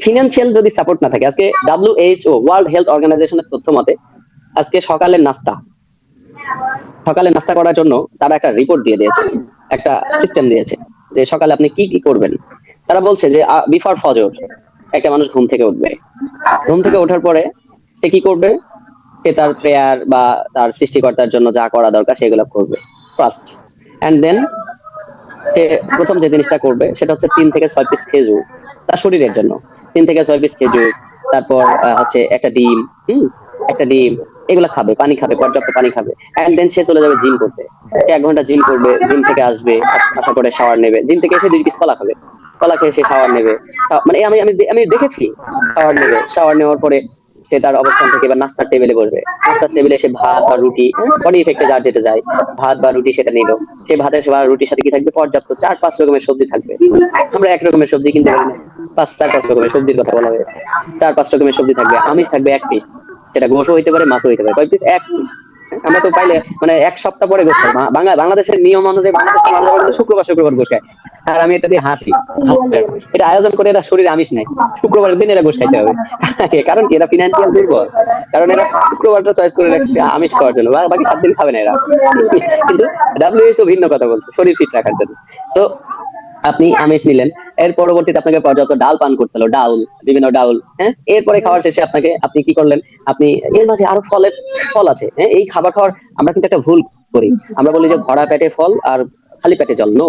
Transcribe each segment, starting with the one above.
Financial যদি support না থাকে, আজকে WHO ওয়ার্ল্ড হেলথ অর্গানাইজেশনের তথ্য মতে আজকে সকালের নাস্তা করার জন্য তারা একটা রিপোর্ট দিয়ে দিয়েছে, একটা সিস্টেম দিয়েছে যে সকালে আপনি কি কি করবেন। তারা বলছে যে বিফোর ফজর একটা মানুষ ঘুম থেকে উঠবে, ঘুম থেকে ওঠার পরে সে কি করবে, সে তার প্রেয়ার বা তার সৃষ্টিকর্তার জন্য যা করা দরকার সেগুলো করবে ফার্স্ট, এন্ড দেন সে প্রথম যে জিনিসটা করবে সেটা হচ্ছে 3 থেকে 6 পিস খেজুর তার শরীরের জন্য, 3 থেকে 6 পিস খেজুর, তারপর হচ্ছে একটা ডিম, একটা ডিম, এগুলা খাবে, পানি খাবে, পর্যাপ্ত পানি খাবে, এন্ড দেন সে চলে যাবে জিম করতে। 1 ঘন্টা জিম করবে, জিম থেকে আসবে, আশা করে শাওয়ার নেবে, জিম থেকে এসে 2 পিস কলা খাবে, কলা খেয়ে সে শাওয়ার নেবে। মানে আমি আমি আমি দেখেছি শাওয়ার নেবে, শাওয়ার নেওয়ার পরে সে তার অবস্থান থেকে এবার নাস্তার টেবিলে বসবে, নাস্তার টেবিলে সে ভাত বা রুটি, বডি ইফেক্টে যার যেতে যায়, ভাত বা রুটি সেটা নিল, সে ভাতের বা রুটির সাথে কি থাকবে, পর্যাপ্ত 4-5 রকমের সবজি থাকবে। আমরা এক রকমের সবজি কিনতে পারি না, 4-5 রকমের সবজির কথা বলা হয়েছে। 4-5 রকমের সবজি থাকবে, আমিষ থাকবে 1 পিস, সেটা গোশও হইতে পারে, মাছও হইতে পারে। কয় পিস? 1 পিস। আমরা তো পাইলে মানে 1 সপ্তাহ পরে গোস খাই। বাংলাদেশের নিয়ম অনুযায়ী বাংলাদেশের মানুষ শুক্রবার গোস খায়, আর আমি এটা দিয়ে হাসি। এটা আয়োজন করে এরা শরীরে আমিষ নেই, শুক্রবারের দিন এরা গোস খাইতে হবে। কারণ কি, এরা ফিনান্সিয়াল দুর্বল, কারণ এরা শুক্রবারটা চয়েস করে রাখছে আমিষ খাওয়ার জন্য, বাকি 7 দিন খাবে না এরা। কিন্তু WHO ভিন্ন কথা বলছে, শরীর ফিট রাখার জন্য। তো আপনি আমিষ নিলেন, এর পরবর্তীতে আপনাকে পর্যাপ্ত ডাল পান করতে হলো, বিভিন্ন ডাউল, হ্যাঁ। এরপরে খাওয়ার শেষে আপনি কি করলেন, আপনি এর মাঝে আরো ফল আছে, হ্যাঁ। এই খাবার খাওয়ার আমরা কিন্তু একটা ভুল করি, আমরা বলি যে ভরা পেটে ফল আর খালি পেটে জল। নো,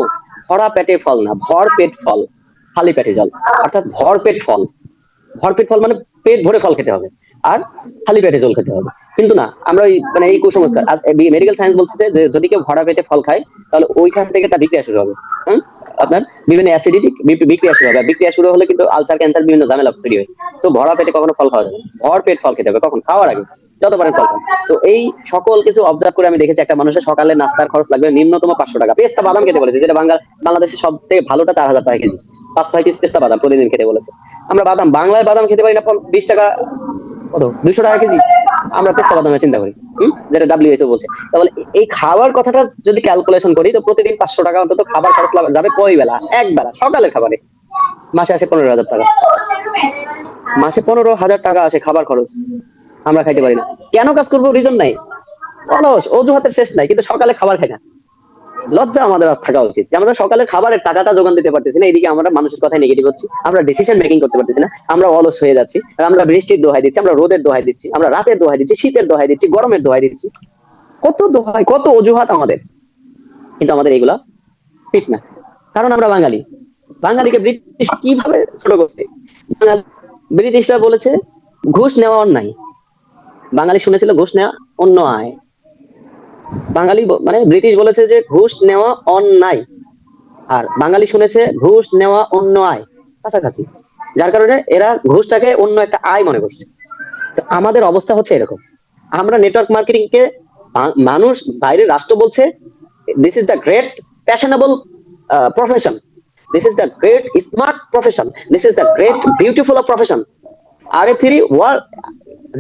ভরা পেটে ফল না, ভর পেট ফল, খালি পেটে জল। অর্থাৎ ভরপেট ফল মানে পেট ভরে ফল খেতে হবে, আর খালি পেটে জল খেতে হবে। কিন্তু না, আমরা মানে এই কুসংস্কার, মেডিকেল সায়েন্স বলছে যে যদি কেউ ভরা পেটে ফল খায় তাহলে ওইখান থেকে তার বিক্রিয়া শুরু হবে, আপনার বিভিন্ন অ্যাসিডিটি বিক্রিয়া শুরু হবে, বিক্রিয়া শুরু হলে কিন্তু আলসার, ক্যান্সার, বিভিন্ন ঝামেলা তৈরি হয়। তো ভরা পেটে কখনো ফল খাওয়া যাবে না, ভর পেট ফল খেতে হবে। কখন? খাওয়ার আগে, যত পারেন ফল খান। তো এই সকল কিছু অবজার্ভ করে আমি দেখেছি একটা মানুষের সকালে নাস্তার খরচ লাগবে নিম্নতম 500 টাকা। পেস্তা বাদাম খেতে বলেছে, যেটা বাংলাদেশের সব থেকে ভালোটা 4000 টাকা কেজি, 5-6 পিস পেস্তা বাদাম প্রতিদিন খেতে বলেছে। আমরা বাংলায় বাদাম খেতে পারি না 20 টাকা, কত 200 টাকা কেজি, আমরা পেস্তা বাদামের চিন্তা করি, যেটা WHO বলছে। তাহলে এই খাবার কথাটা যদি ক্যালকুলেশন করি, তো প্রতিদিন 500 টাকা অন্তত খাবার খরচ যাবে। কয় বেলা? এক বেলা, সকালের খাবারে। মাসে আসে 15,000 টাকা, মাসে 15,000 টাকা আসে খাবার খরচ, আমরা খাইতে পারি না। কেন কাজ করবো? রিজন নাই, অলস, অজুহাতের শেষ নাই, কিন্তু সকালে খাবার খাই না। লজ্জা আমাদের থাকা উচিত যে আমরা সকালের খাবারের টাকাটা যোগান দিতে পারতেছি না, এদিকে আমরা মানুষের কথায় নেগেটিভ হচ্ছি, আমরা ডিসিশন মেকিং করতে পারতেছি না, আমরা অলস হয়ে যাচ্ছি, আমরা বৃষ্টির দোহাই দিচ্ছি, আমরা রোদের দোহাই দিচ্ছি, আমরা রাতের দোহাই দিচ্ছি, শীতের দোহাই দিচ্ছি, গরমের দোহাই দিচ্ছি, কত দোহাই, কত অজুহাত আমাদের। কিন্তু আমাদের এগুলা ঠিক না, কারণ আমরা বাঙালি। বাঙালিকে ব্রিটিশ কিভাবে ছোট করছে? ব্রিটিশরা বলেছে ঘুষ নেওয়া অন্যায়, বাঙালি শুনেছিল ঘুষ নেওয়া অন্যায়। বাঙালি মানে ব্রিটিশ বলেছে যে ঘুষ নেওয়া অন্যায়, আর বাঙালি শুনেছে ঘুষ নেওয়া অন্যায়, কাছাকাছি। যার কারণে এরা ঘুষটাকে অন্য একটা আয় মনে করছে। তো আমাদের অবস্থা হচ্ছে এরকম। আমরা নেটওয়ার্ক মার্কেটিং কে, মানুষ বাইরের রাষ্ট্র বলছে this is the great fashionable profession, this is the great smart profession, this is the great beautiful profession. RF3 world,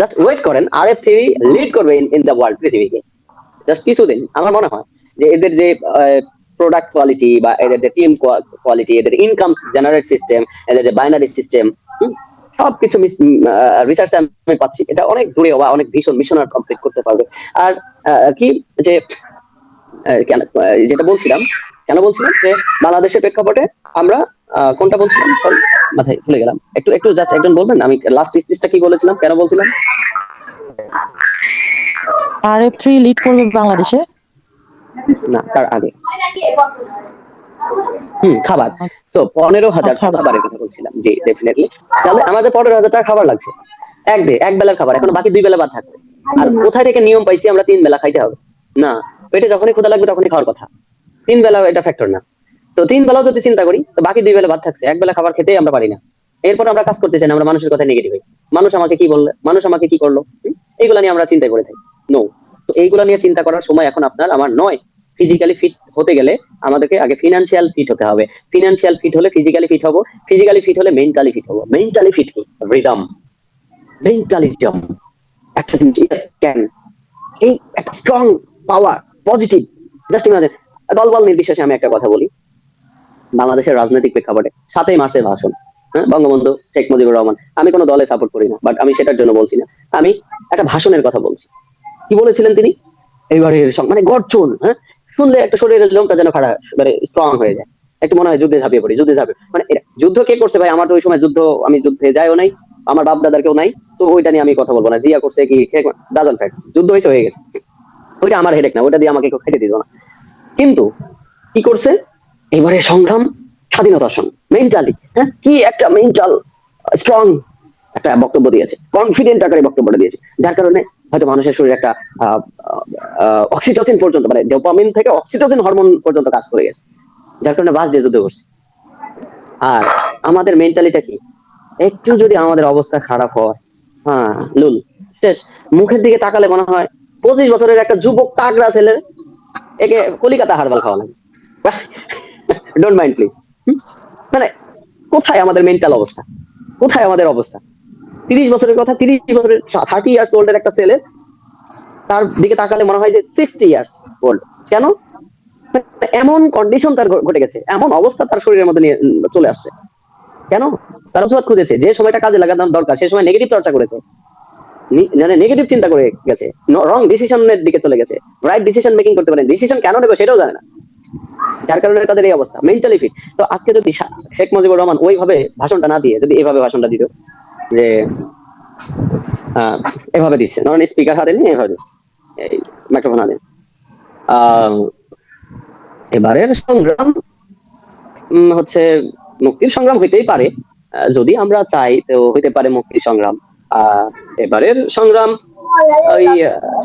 just wait করেন, RF3 লিড করবে ইন দ্য ওয়ার্ল্ড, পৃথিবীকে। জাস্ট কিছুদিন। আমার মনে হয় যে এদের যে প্রোডাক্ট কোয়ালিটি বা এদের যে টিম কোয়ালিটি, এদের ইনকাম জেনারেট সিস্টেম, এদের যে বাইনারি সিস্টেম, সবকিছু রিসার্চ আমি পাচ্ছি এটা অনেক দূরে বা অনেক ভীষণ মিশনার কমপ্লিট করতে পারবে। আর কি যে যেটা বলছিলাম, কেন বলছিলাম যে বাংলাদেশের প্রেক্ষাপটে আমরা কোনটা বলছিলাম, সরি মাথায় ভুলে গেলাম। একটু জাস্ট একজন বলবেন, আমি লাস্ট স্পিচটা কি বলেছিলাম, কেন বলছিলাম? RF3 লিড করবে বাংলাদেশে না, তার আগে খাবার। তো 15,000 টাকা খাবারের কথা বলছিলাম, জি ডেফিনেটলি। তাহলে আমাদের 15,000 টাকা খাবার লাগছে এক বেলার খাবার, এখন বাকি 2 বেলা বাদ থাকছে। আর কোথায় থেকে নিয়ম পাইছি আমরা 3 বেলা খাইতে হবে? না, পেটে যখনই ক্ষুধা লাগবে তখনই খাওয়ার কথা, 3 বেলা এটা ফ্যাক্টর না। তো 3 বেলাও যদি চিন্তা করি, তো বাকি 2 বেলা বাদ থাকছে, এক বেলা খাবার খেতেই আমরা পারি না। এরপর আমরা কাজ করতে চাই না, আমরা মানুষের কথা নেগেটিভ হই, মানুষ আমাকে কি বললে, মানুষ আমাকে কি করলো, এইগুলা নিয়ে আমরা চিন্তা করে থাকি। নো, তো এইগুলা নিয়ে চিন্তা করার সময় এখন আপনার আমার নয়। ফিজিক্যালি ফিট হতে গেলে আমাদেরকে আগে ফিনান্সিয়াল ফিট হতে হবে, ফিনান্সিয়াল ফিট হলে ফিজিক্যালি ফিট হবো, ফিজিক্যালি ফিট হলে মেন্টালি ফিট হবো। মেন্টালি ফিট কি? রিদম, মেন্টালিজম, একটা ক্যান, এই একটা স্ট্রং পাওয়ার, পজিটিভ। জাস্ট ইমাজিন, দলবল নির্বিশেষে আমি একটা কথা বলি, বাংলাদেশের রাজনৈতিক প্রেক্ষাপটে 7ই মার্চের ভাষণ, হ্যাঁ, বঙ্গবন্ধু শেখ মুজিবুর রহমান। আমি কোনো দলে সাপোর্ট করি না, বাট আমি সেটার জন্য বলছি না। আমি একটা ভাষণের কথা বলছি। কি বলেছিলেন তিনি? এইবারের মানে গর্জন, হ্যাঁ, শুনলে একটা শরীরের লোমটা যেন খাড়া, মানে স্ট্রং হয়ে যায়। একটু মনে হয় যুদ্ধে ঝাঁপিয়ে পড়ি, যুদ্ধে ঝাঁপিয়ে, মানে যুদ্ধ কে করছে ভাই? আমার তো ওই সময় যুদ্ধ, আমি যুদ্ধে যাইও নাই, আমার বাপ দাদার কেউ নাই, তো ওইটা নিয়ে আমি কথা বলবো না। জিয়া করছে কি, ডাজন ফ্যাক্ট, যুদ্ধ হয়ে গেছে, ওইটা আমার হেডেক না, ওইটা দিয়ে আমাকে কেউ খেতে দিত না। কিন্তু কি করছে এবারে সংগ্রাম, স্বাধীনতার সঙ্গে মেন্টালি, হ্যাঁ, কি একটা মেন্টাল স্ট্রং একটা বক্তব্য দিয়েছে, কনফিডেন্ট আকারে বক্তব্যটা দিয়েছে, যার কারণে হয়তো মানুষের শরীরে একটা অক্সিটোসিন পর্যন্ত, মানে ডোপামিন থেকে অক্সিটোসিন হরমোন পর্যন্ত কাজ করে গেছে, যার কারণে বাস দিয়ে যুদ্ধ করছে। আর আমাদের মেন্টালিটা কি, একটু যদি আমাদের অবস্থা খারাপ হয়, হ্যাঁ, লুল শেষ। মুখের দিকে তাকালে মনে হয় 25 বছরের একটা যুবক তাগড়া ছেলে, একে কলিকাতা হারবাল খাওয়া লাগে। Don't mind please. মানে কোথায় আমাদের মেন্টাল অবস্থা, কোথায় আমাদের অবস্থা? 30 বছরের কথা, 30 বছরের 30 ইয়ার্স ওল্ডের একটা ছেলে, তার দিকে তাকালে মনে হয় যে 60 ইয়ার্স ওল্ড। কেন? মানে এমন কন্ডিশন তার ঘটে গেছে, এমন অবস্থা তার শরীরের মধ্যে নিয়ে চলে আসছে। কেন? তার অজুহাত খুঁজেছে, যে সময়টা কাজে লাগানো দরকার সে সময় নেগেটিভ চর্চা করেছে, মানে নেগেটিভ চিন্তা করে গেছে, রং ডিসিশনের দিকে চলে গেছে, রাইট ডিসিশন মেকিং করতে পারেন, ডিসিশন কেন নেবে সেটাও জানে না, যার কারণে তাদের এই অবস্থা, মেন্টালি ফিট। তো আজকে যদি শেখ মুজিবুর রহমান ওইভাবে ভাষণটা না দিয়ে যদি এভাবে ভাষণটা দিত, যে এভাবে দিচ্ছে, ধরেন স্পিকার হাতে নিয়ে এভাবে মাইক্রোফোন হাতে, এবারের সংগ্রাম হচ্ছে মুক্তির সংগ্রাম হইতেই পারে, যদি আমরা চাই তো হইতে পারে মুক্তির সংগ্রাম। এবারের সংগ্রাম ওই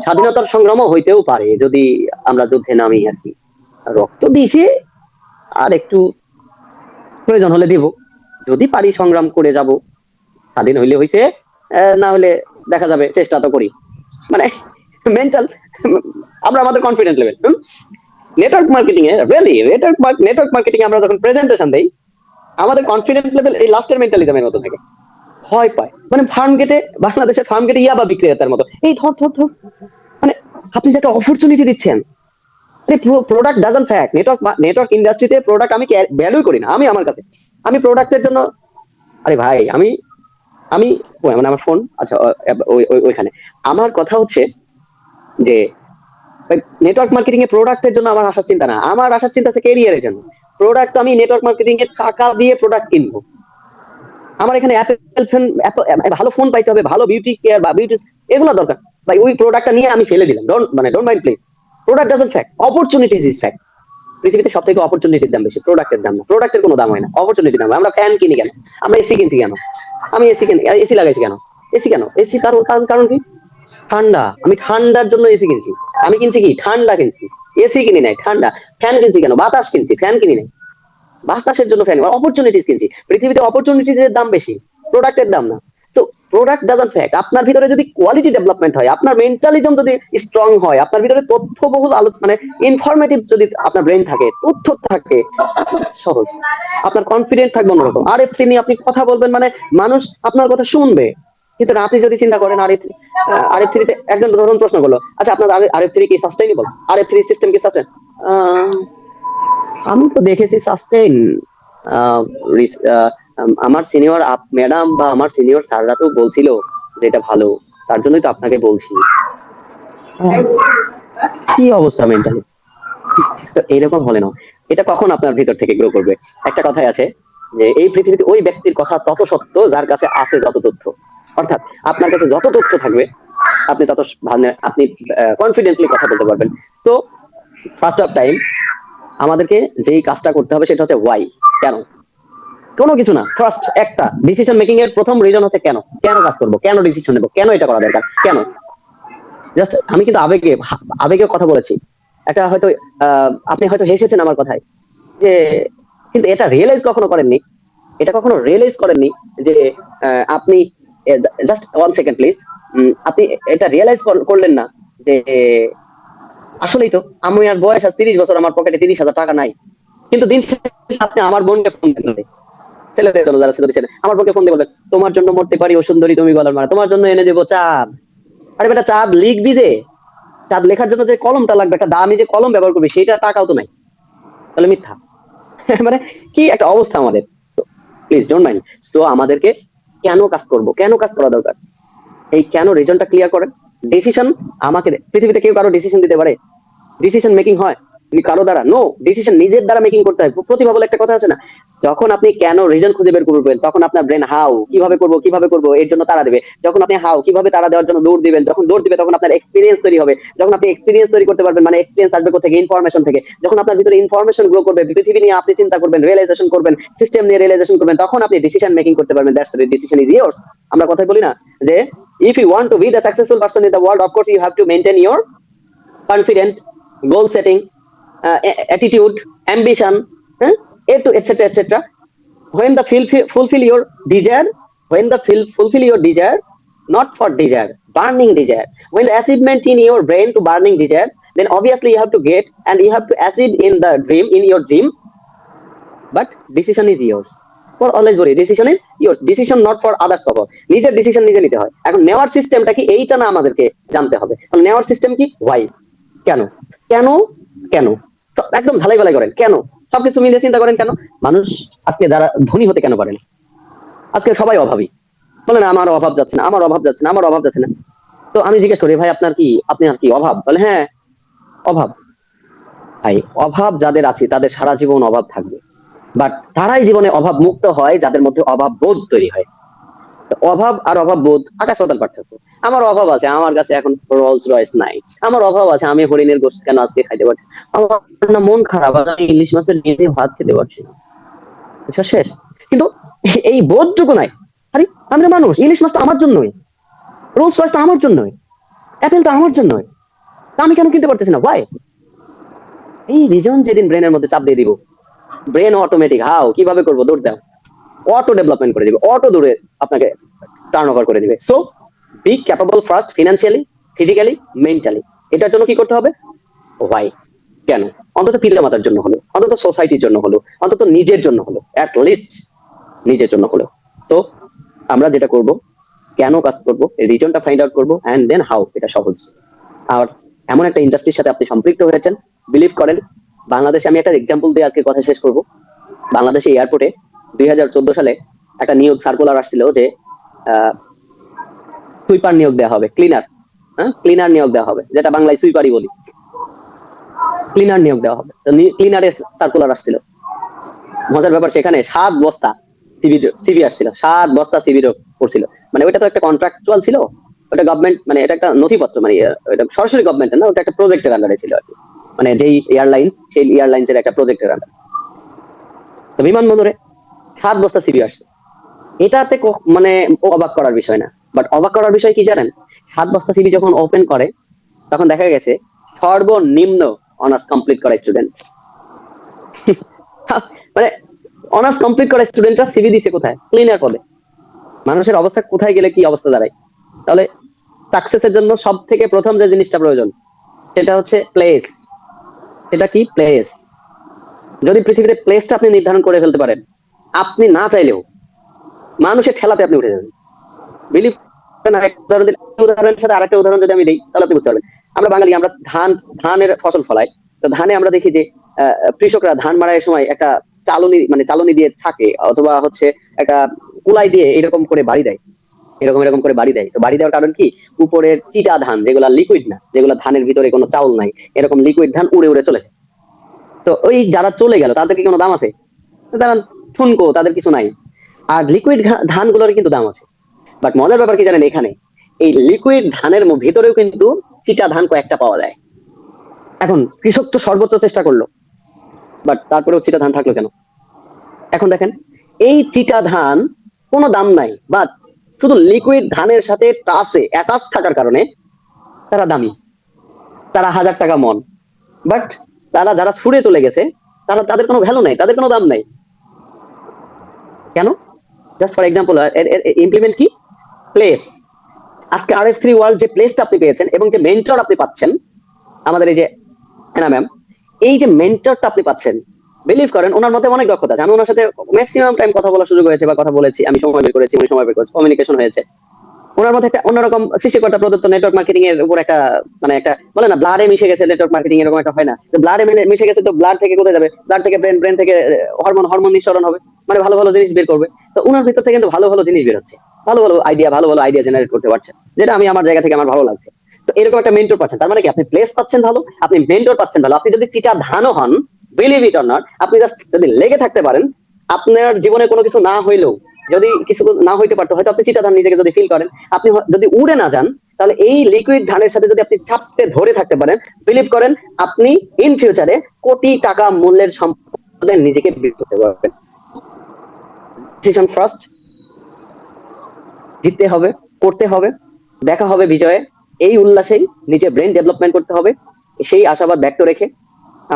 স্বাধীনতার সংগ্রামও হইতেও পারে, যদি আমরা যুদ্ধে নামি আর কি, রক্ত দিয়েছে, আর একটু প্রয়োজন হলে দিব, যদি পারি সংগ্রাম করে যাব, স্বাধীন হইলে হইছে, না হলে দেখা যাবে, চেষ্টা তো করি। মানে মেন্টাল, আমরা আমাদের confident level, network marketing a really, network marketing আমরা যখন প্রেজেন্টেশন দেই, আমাদের কনফিডেন্স লেভেল এই লাস্টের মেন্টালিজমের মতো থাকে, ভয় পায়। মানে ফার্ম গেটে, বাংলাদেশের ফার্ম গেটে ইয়াবা বিক্রেতার মতো, এই ধর ধর ধর, মানে আপনি যে একটা অপরচুনিটি দিচ্ছেন, প্রোডাক্ট ডাজন্ট ফ্যাক্ট, নেটওয়ার্ক ইন্ডাস্ট্রিতে প্রোডাক্ট আমি ভ্যালু করি না, আমি আমার কাছে, আমি প্রোডাক্টের জন্য, আরে ভাই আমি আমি মানে আমার ফোন, আচ্ছা ওইখানে আমার কথা হচ্ছে যে নেটওয়ার্ক মার্কেটিং এ প্রোডাক্টের জন্য আমার আসার চিন্তা না, আমার আসার চিন্তা আছে ক্যারিয়ারের জন্য। প্রোডাক্ট আমি নেটওয়ার্ক মার্কেটিং এর টাকা দিয়ে প্রোডাক্ট কিনবো, আমার এখানে অ্যাপেল ফোন, ভালো ফোন পাইতে হবে, ভালো বিউটি কেয়ার বা বিউটি, এগুলো দরকার ভাই। ওই প্রোডাক্টটা নিয়ে আমি ফেলে দিলাম, don't mind please, product doesn't fact, opportunities is fact. পৃথিবীতে সব থেকে অপরচুনিটির দাম বেশি, প্রোডাক্টের দাম না, প্রোডাক্টের কোনো দাম হয় না, অপরচুনিটির দাম। আমরা ফ্যান কিনি কেন, আমরা এসি কিনছি কেন, আমি এসি লাগাইছি কেন, এসি কেন, এসি কারণ কি, ঠান্ডা, আমি ঠান্ডার জন্য এসি কিনছি, আমি কিনছি কি, ঠান্ডা কিনছি, এসি কিনি নাই, ঠান্ডা। ফ্যান কিনছি কেন, বাতাস কিনছি, ফ্যান কিনি নাই, বাতাসের জন্য ফ্যান, অপরচুনিটিস কিনছি। পৃথিবীতে অপরচুনিটিস এর দাম বেশি, প্রোডাক্টের দাম না। তো প্রোডাক্ট ডাজন্ট ফ্যাক্ট, আপনার ভিতরে যদি কোয়ালিটি ডেভেলপমেন্ট হয়, আপনার মেন্টালিজম যদি স্ট্রং হয়, আপনার ভিতরে তথ্যবহুল মানে ইনফরমেটিভ যদি আপনার ব্রেন থাকে, তথ্য থাকে, সহজ, আপনার কনফিডেন্ট থাকবে অন্যরকম। আরএফ নিয়ে আপনি কথা বলবেন, মানে মানুষ আপনার কথা শুনবে। কিন্তু আপনি যদি চিন্তা করেন আরএফ থ্রিতে, একজন ধরুন প্রশ্ন করলো, আচ্ছা আপনার আরএফ থ্রি কি সাস্টেইনেবল, আরএফ থ্রি সিস্টেম কি সাস্টেইন, আমি তো দেখেছি সাস্টেইন, আমার সিনিয়র ম্যাডাম বা আমার সিনিয়র স্যাররা তো বলছিল যে এটা ভালো, তার জন্যই তো আপনাকে বলছি। কি অবস্থা মেন্টালি, তো এইরকম হলে না, এটা কখন আপনার ভিতর থেকে গ্রো করবে? একটা কথাই আছে যে এই পৃথিবীতে ওই ব্যক্তির কথা তত সত্য যার কাছে আছে যত তথ্য। অর্থাৎ আপনার কাছে যত তথ্য থাকবে, আপনি তত আপনি কনফিডেন্টলি কথা বলতে পারবেন। তো ফার্স্ট অফ টাইম আমাদেরকে যেই কাজটা করতে হবে সেটা হচ্ছে ওয়াই, কেন, কোনো কিছু না, ফার্স্ট একটা ডিসিশন মেকিং এর প্রথম রিজন হচ্ছে কেন, কেন কাজ করবো, কেন ডিসিশন নেবো, কেন এটা করা দরকার, কেন। জাস্ট আমি কিন্তু আবেগে কথা বলেছি, এটা হয়তো আপনি হয়তো হেসেছেন আমার কথায়, যে কিন্তু এটা রিয়েলাইজ কখনো করেননি, এটা কখনো রিয়েলাইজ করেননি যে আপনি, জাস্ট 1 সেকেন্ড প্লিজ, আপনি এটা রিয়েলাইজ করলেন না যে আসলেই তো আমি, আর বয়স আজ 30 বছর, আমার পকেটে 30,000 টাকা নাই, কিন্তু দিন শেষে আপনি আমার বোনকে ফোন দেন, ছেলেদের জন্য যারা ছেলে, আমার বোনকে ফোন দিয়ে বলবেন, তোমার জন্য মরতে পারি ও সুন্দরী তুমি গলার মারা, তোমার জন্য এনে দেবো চাঁদ। আরে বেটা, চাঁদ লিখবি যে, চাঁদ লেখার জন্য যে কলমটা লাগবে, একটা দামি যে কলম ব্যবহার করবি, সেটা টাকাও তো নাই, তাহলে মিথ্যা। মানে কি একটা অবস্থা আমাদের। Please don't mind. তো আমাদেরকে কেন কাজ করব, কেন কাজ করা দরকার, এই কেন রিজনটা ক্লিয়ার করেন। ডিসিশন, আমাকে পৃথিবীতে কেউ কারো ডিসিশন দিতে পারে? ডিসিশন মেকিং হয় কারো দ্বারা? নো, ডিসিশন নিজের দ্বারা মেকিং করতে হয়। প্রতিভা বলে একটা কথা আছে না, যখন আপনি কেন রিজন খুঁজে বের করবেন তখন আপনার ব্রেন হাউ কিভাবে করব কিভাবে করব এর জন্য তারা দেবে। যখন আপনি হাউ কিভাবে তারা দেওয়ার জন্য দৌড় দিবেন, যখন দৌড় দিবে তখন আপনার এক্সপিরিয়েন্স তৈরি হবে। যখন আপনি এক্সপিরিয়েন্স তৈরি করতে পারবেন, মানে এক্সপিরিয়েন্স আসবে কোথা থেকে? ইনফরমেশন থেকে। যখন আপনার ভিতরে ইনফরমেশন গ্রো করবে, পৃথিবী নিয়ে আপনি চিন্তা করবেন, রিয়েলাইজেশন করবেন, সিস্টেম নিয়ে রিয়েলাইজেশন করবেন, তখন আপনি ডিসিশন মেকিং করতে পারবেন। That's the decision is years. আমরা কথাই বলি না যে if you want to be the successful person in the world, of course you have to maintain your confident, goal setting, attitude, ambition, etc etc. When the fulfill your desire, when the fulfill your desire, not for desire, burning desire, when the achievement in your brain to burning desire, then obviously you have to get and you have to achieve in the dream, in your dream, but decision is yours. For always বলি decision is yours, decision not for others. পাবো নিজের decision নিজে নিতে হয়। এখন নেওয়ার সিস্টেমটা কি এইটা না আমাদেরকে জানতে হবে। নেওয়ার সিস্টেম কি? হোয়াই, কেন, কেন, কেন, একদম ঢালাই বালাই করেন কেন, সবকিছু মিলে চিন্তা করেন কেন। মানুষ আজকে যারা ধনী হতে কেন পারেন? আজকে সবাই অভাবী, বলে না আমার অভাব যাচ্ছে না, আমার অভাব যাচ্ছে না, আমার অভাব যাচ্ছে না। তো আমি জিজ্ঞেস করি ভাই আপনার কি অভাব? বলে হ্যাঁ অভাব। ভাই অভাব যাদের আছে তাদের সারা জীবন অভাব থাকবে, বাট তারাই জীবনে অভাব মুক্ত হয় যাদের মধ্যে অভাব বোধ তৈরি হয়। অভাব আর অভাব বোধ আকাশ পাতাল পার্থক্য। আমার অভাব আছে, আমার কাছে এখন রোলস রয়েস নাই। আমার অভাব আছে, আমি হরিণের গোশত কেন আজকে খাইতে পারছি। আমার না মন খারাপ, আমি ইলিশ মাছের ডিম দিয়ে ভাত খেতে পারছি না, শেষ। কিন্তু এই বোধটুকু নাই। আরে আমি মানুষ, ইলিশ মাছ তো আমার জন্যই, রোলস রয়েস তো আমার জন্যই, অ্যাপেল তো আমার জন্যই, আমি কেন কিনতে পারতেছি না? ভাই এই রিজন যেদিন ব্রেনের মধ্যে চাপ দিয়ে দিব, ব্রেন অটোমেটিক হাও কিভাবে করবো, দৌড় দাও, অটো ডেভেলপমেন্ট করে দিবে, অটো দূরে আপনাকে টার্ন ওভার করে দিবে। So be capable first, financially, physically, mentally. এটার জন্য কি করতে হবে? ওয়াই, কেন, অন্তত পিতা মাতার জন্য হলো, অন্তত সোসাইটির জন্য হলো, অন্তত নিজের জন্য হলো, অ্যাট লিস্ট নিজের জন্য হলো। তো আমরা যেটা করব, কেন কাজ করব, এই রিজনটা ফাইন্ড আউট করবো, অ্যান্ড দেন হাউ, এটা সহজ। আর এমন একটা ইন্ডাস্ট্রির সাথে আপনি সম্পৃক্ত হয়েছেন, বিলিভ করেন। বাংলাদেশে আমি একটা এক্সাম্পল দিয়ে আজকে কথা শেষ করব। বাংলাদেশে এয়ারপোর্টে 2014 সালে একটা নিয়োগ সার্কুলার আসছিল যে সুইপার নিয়োগ দেওয়া হবে, ক্লিনার, ক্লিনার নিয়োগ দেওয়া হবে, যেটা বাংলায় সুইপারই বলি, ক্লিনার নিয়োগ দেওয়া হবে। তো ক্লিনারের সার্কুলার আসছিল। মজার ব্যাপার, সেখানে 7 বস্তা সিভি আসছিল, 7 বস্তা সিভি করছিল। মানে ওইটা তো একটা কন্ট্রাকচুয়াল ছিল, ওটা গভর্নমেন্ট, মানে এটা একটা নথিপত্র, মানে এটা সরাসরি গভর্নমেন্টের না, ওটা একটা প্রজেক্টের আন্ডারে ছিল আর কি। মানে যেই এয়ারলাইন্স, সেই এয়ারলাইন্সের একটা প্রজেক্টের আন্ডারে। তো বিমানবন্দরে 7 বস্তা সিভি আসছে। এটাতে মানে অবাক করার বিষয় না, বাট অবাক করার বিষয় কি জানেন? 7 বস্তা সিভি যখন ওপেন করে তখন দেখা গেছে সর্বনিম্ন অনার্স কমপ্লিট করা স্টুডেন্ট, মানে অনার্স কমপ্লিট করা স্টুডেন্টরা সিভি দিছে কোথায়? ক্লিনার পদে। মানুষের অবস্থা কোথায় গেলে কি অবস্থা দাঁড়ায়? তাহলে সাকসেসের জন্য সব থেকে প্রথম যে জিনিসটা প্রয়োজন সেটা হচ্ছে প্লেস। সেটা কি? প্লেস। যদি পৃথিবীতে প্লেসটা আপনি নির্ধারণ করে ফেলতে পারেন, আপনি না চাইলেও মানুষের ঠেলাতে আপনি উঠে যাবেন। বিলিভ না, উদাহরণের সাথে আরেকটা উদাহরণ যদি আমি দিই তাহলে আপনি বুঝতে পারবেন। আমরা বাঙালি, আমরা ধানের ফসল ফলাই। তো ধানে আমরা দেখি যে কৃষকরা ধান মাড়াইয়ের সময় একটা চালনি দিয়ে ছাকে, অথবা হচ্ছে একটা কুলাই দিয়ে এরকম করে বাড়ি দেয়, এরকম করে বাড়ি দেয়। তো বাড়ি দেওয়ার কারণ কি? উপরের চিটা ধান, যেগুলা লিকুইড না, যেগুলা ধানের ভিতরে কোনো চাউল নাই, এরকম লিকুইড ধান উড়ে উড়ে চলেছে। তো ওই যারা চলে গেল তাদের কি কোনো দাম আছে? তারা ঠুনকো, তাদের কিছু নাই। আর লিকুইড ধানগুলোর কিন্তু দাম আছে। বাট মজার ব্যাপার কি জানেন? এখানে এই লিকুইড ধানের ভিতরেও কিন্তু চিটা ধান কয়েকটা পাওয়া যায়। এখন কৃষক তো সর্বোচ্চ চেষ্টা করলো, বাট তারপরেও চিটা ধান থাকলো কেন? এখন দেখেন, এই চিটা ধান কোনো দাম নাই, বাট শুধু লিকুইড ধানের সাথে অ্যাটাচ থাকার কারণে তারা দামি, তারা 1000 টাকা মন। বাট তারা যারা ছুড়ে চলে গেছে, তাদের কোনো ভ্যালু নাই, তাদের কোনো দাম নাই। কেন? জাস্ট ফর এক্সাম্পল, ইমপ্লিমেন্ট কি? প্লেস। আজকে RF3 ওয়ার্ল্ড যে প্লেসটা আপনি পেয়েছেন এবং যে মেন্টর আপনি পাচ্ছেন, আমাদের এই যে হেনা ম্যাম, এই যে মেন্টরটা আপনি পাচ্ছেন, বিলিভ করেন ওনার মধ্যে অনেক দক্ষতা আছে। আমি ওনার সাথে ম্যাক্সিমাম টাইম কথা বলার সুযোগ হয়েছে, বা কথা বলেছি, আমি সময় বের করেছি, উনি সময় বের করেছে, কমিউনিকেশন হয়েছে। ওনার মধ্যে একটা অন্যরকম সৃষ্টিকর্তা প্রদত্ত নেটওয়ার্ক মার্কেটিং এর উপর একটা, মানে একটা বলে না ব্লাডে মিশে গেছে নেটওয়ার্ক মার্কেটিং, এরকম একটা হয় না? ব্লাডে মিশে গেছে, তো ব্লাড থেকে কোথায় যাবে? ব্লাড থেকে ব্রেন, ব্রেন থেকে হরমোন নিঃসরণ হবে। মানে ভালো ভালো জিনিস বের করবে। তো উনার ভিতর থেকে কিন্তু ভালো ভালো জিনিস বের হচ্ছে, ভালো ভালো আইডিয়া জেনারেট করতে পারছেন, যেটা আমি আমার জায়গা থেকে আমার ভালো লাগছে। তো এরকম একটা মেন্টর পাচ্ছেন, তার মানে কি আপনি প্লেস পাচ্ছেন ভালো, আপনি মেন্টর পাচ্ছেন ভালো। আপনি যদি চিটা ধানও হন, বিলিভ ইট অর নট, আপনি জাস্ট যদি লেগে থাকতে পারেন, আপনার জীবনে কোনো কিছু না হইলেও, যদি কিছু না হইতে পারতো, হয়তো আপনি চিটা ধান নিজেকে যদি ফিল করেন, আপনি যদি উড়ে না যান, তাহলে এই লিকুইড ধানের সাথে যদি আপনি চাপতে ধরে থাকতে পারেন, বিলিভ করেন আপনি ইন ফিউচারে কোটি টাকা মূল্যের সম্পদে নিজেকে বিল্ড করতে পারবেন। ডিসিশন ফার্স্ট, জিততে হবে, করতে হবে, দেখা হবে বিজয়ে, এই উল্লাসেই নিজের ব্রেন ডেভেলপমেন্ট করতে হবে। সেই আশাবাদ ব্যক্ত রেখে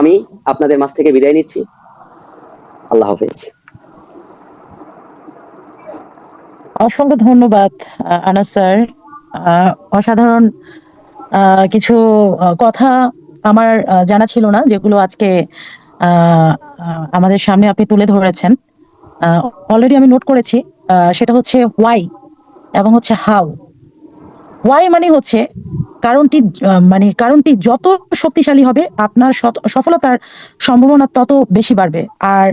আমি আপনাদের মাঝ থেকে বিদায় নিচ্ছি। আল্লাহ হাফেজ। অসংখ্য ধন্যবাদ আনাস স্যার। অসাধারণ কিছু কথা আমার জানা ছিল না, যেগুলো আজকে আমাদের সামনে আপনি তুলে ধরেছেন। অলরেডি আমি নোট করেছি। সেটা হচ্ছে ওয়াই এবং হচ্ছে হাউ। ওয়াই মানে হচ্ছে কারণটি, মানে কারণটি যত শক্তিশালী হবে আপনার সফলতার সম্ভাবনা তত বেশি বাড়বে। আর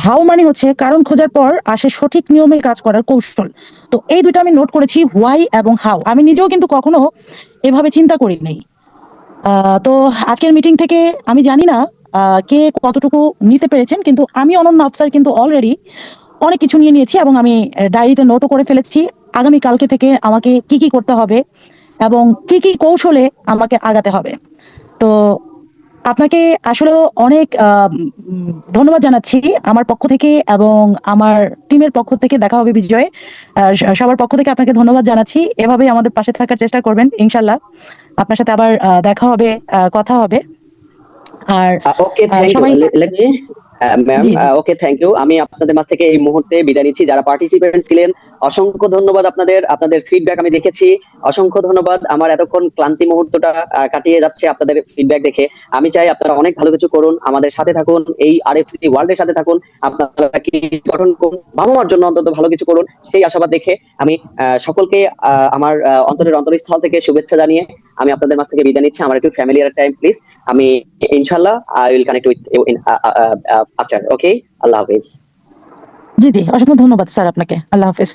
হাউ মানে হচ্ছে কারণ খোঁজার পর আসে সঠিক নিয়মে কাজ করার কৌশল। তো এই দুটো আমি নোট করেছি, ওয়াই এবং হাউ। আমি নিজেও কিন্তু কখনো এভাবে চিন্তা করি নাই। তো আজকের মিটিং থেকে আমি জানি না কে কতটুকু নিতে পেরেছেন, কিন্তু আমি অনন্য আফসার কিন্তু অলরেডি অনেক কিছু নিয়ে নিয়েছি এবং আমি ডায়েরিতে নোটও করে ফেলেছি। আগামী কালকে থেকে আমাকে কি কি করতে হবে এবং কি কি কৌশলে আমাকে আগাতে হবে। তো আপনাকে আসলে অনেক ধন্যবাদ জানাচ্ছি আমার পক্ষ থেকে এবং আমার টিমের পক্ষ থেকে। দেখা হবে বিজয়। সবার পক্ষ থেকে আপনাকে ধন্যবাদ জানাচ্ছি। এভাবেই আমাদের পাশে থাকার চেষ্টা করবেন, ইনশাল্লাহ আপনার সাথে আবার দেখা হবে, কথা হবে। আর ওকে, থ্যাংক ইউ। সবাই লেট মি ম্যাম, জি জি ওকে, থ্যাংক ইউ। আমি আপনাদের মাঝ থেকে এই মুহূর্তে বিদায় নিচ্ছি। যারা পার্টিসিপেন্ট ছিলেন, অসংখ্য ধন্যবাদ আপনাদের, আপনাদের ফিডব্যাক আমি দেখেছি, অসংখ্য ধন্যবাদ। আমার এতক্ষণ ক্লান্তি মুহূর্তটা কাটিয়ে যাচ্ছে আপনাদের ফিডব্যাক দেখে। আমি চাই আপনারা অনেক ভালো কিছু করুন, আমাদের সাথে থাকুন, এই আরএফসি ওয়ার্ল্ডের সাথে থাকুন, আপনারা কি গঠন করুন, বাবা-মার জন্য অন্তত ভালো কিছু করুন, সেই আশাবাদ দেখে আমি সকলকে আমার অন্তরের অন্তরস্থল থেকে শুভেচ্ছা জানিয়ে আমি আপনাদের মাঝ থেকে বিদায় নিচ্ছি। আমার একটু ফ্যামিলিয়ার টাইম প্লিজ। আমি ইনশাল্লাহ I will connect with you in after. Okay, আল্লাহ হাফেজ। জি জি, অসংখ্য ধন্যবাদ স্যার আপনাকে। আল্লাহ হাফেজ।